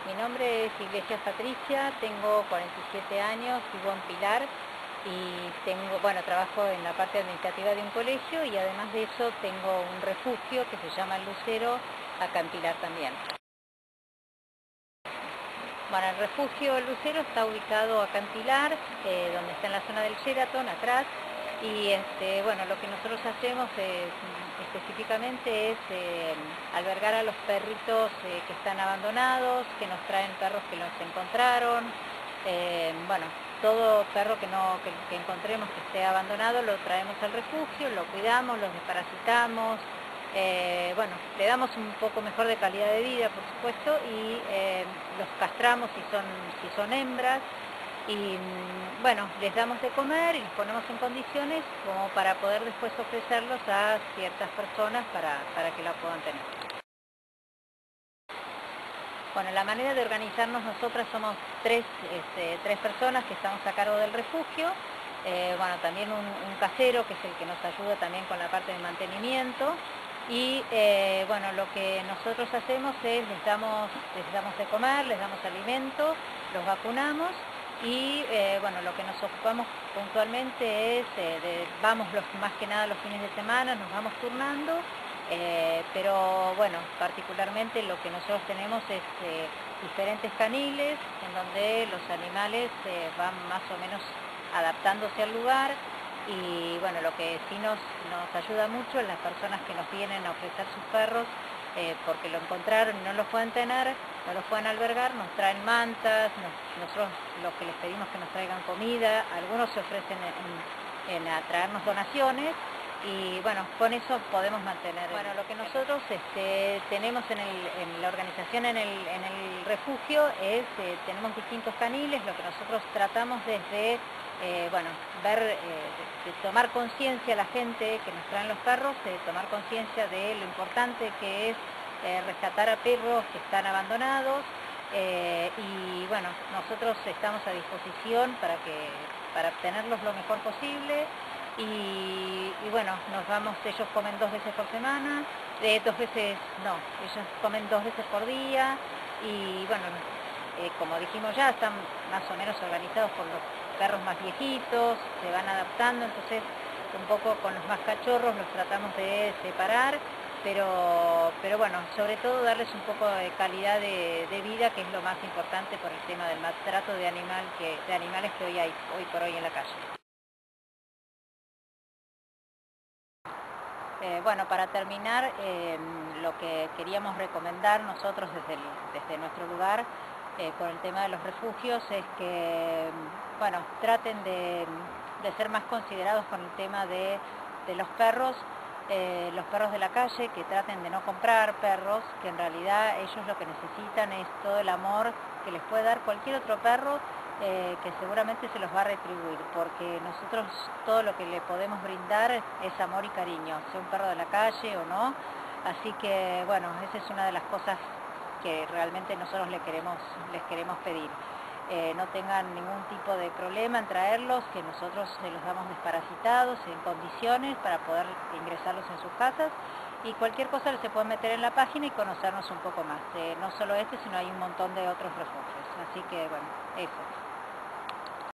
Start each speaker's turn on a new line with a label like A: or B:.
A: Mi nombre es Iglesias Patricia, tengo 47 años, vivo en Pilar y trabajo en la parte administrativa de un colegio y además de eso tengo un refugio que se llama El Lucero, acá en Pilar también. Bueno, el refugio El Lucero está ubicado acá en Pilar, donde está en la zona del Sheraton, atrás, y lo que nosotros hacemos específicamente es albergar a los perritos que están abandonados, que nos traen perros que los encontraron. Todo perro que encontremos que esté abandonado lo traemos al refugio, lo cuidamos, lo desparasitamos. Le damos un poco mejor de calidad de vida, por supuesto, y los castramos si son hembras. Y les damos de comer y los ponemos en condiciones como para poder después ofrecerlos a ciertas personas para que la puedan tener. Bueno, la manera de organizarnos nosotras somos tres personas que estamos a cargo del refugio. También un casero que es el que nos ayuda también con la parte de mantenimiento. Y lo que nosotros hacemos es les damos de comer, les damos alimento, los vacunamos. Y lo que nos ocupamos puntualmente es, vamos más que nada los fines de semana, nos vamos turnando, particularmente lo que nosotros tenemos es diferentes caniles en donde los animales van más o menos adaptándose al lugar. Y lo que sí nos ayuda mucho es las personas que nos vienen a ofrecer sus perros porque lo encontraron y no los pueden tener, no los pueden albergar, nos traen mantas, nosotros los que les pedimos que nos traigan comida, algunos se ofrecen en traernos donaciones y con eso podemos mantener. Lo que nosotros tenemos en la organización en el refugio es, tenemos distintos caniles, lo que nosotros tratamos desde de tomar conciencia a la gente que nos traen los perros, de tomar conciencia de lo importante que es rescatar a perros que están abandonados nosotros estamos a disposición para tenerlos lo mejor posible nos vamos, ellos comen 2 veces por semana, ellos comen 2 veces por día y como dijimos ya, están más o menos organizados por los perros más viejitos, se van adaptando, entonces un poco con los más cachorros los tratamos de separar, pero sobre todo darles un poco de calidad de vida, que es lo más importante por el tema del maltrato de animales que hoy hay por hoy en la calle. Para terminar, lo que queríamos recomendar nosotros desde nuestro lugar con el tema de los refugios es que traten de ser más considerados con el tema de los perros de la calle, que traten de no comprar perros, que en realidad ellos lo que necesitan es todo el amor que les puede dar cualquier otro perro, que seguramente se los va a retribuir, porque nosotros todo lo que le podemos brindar es amor y cariño, sea un perro de la calle o no, así que esa es una de las cosas que realmente nosotros les queremos pedir. No tengan ningún tipo de problema en traerlos, que nosotros se los damos desparasitados en condiciones para poder ingresarlos en sus casas y cualquier cosa se puede meter en la página y conocernos un poco más. No solo sino hay un montón de otros refugios, así que eso.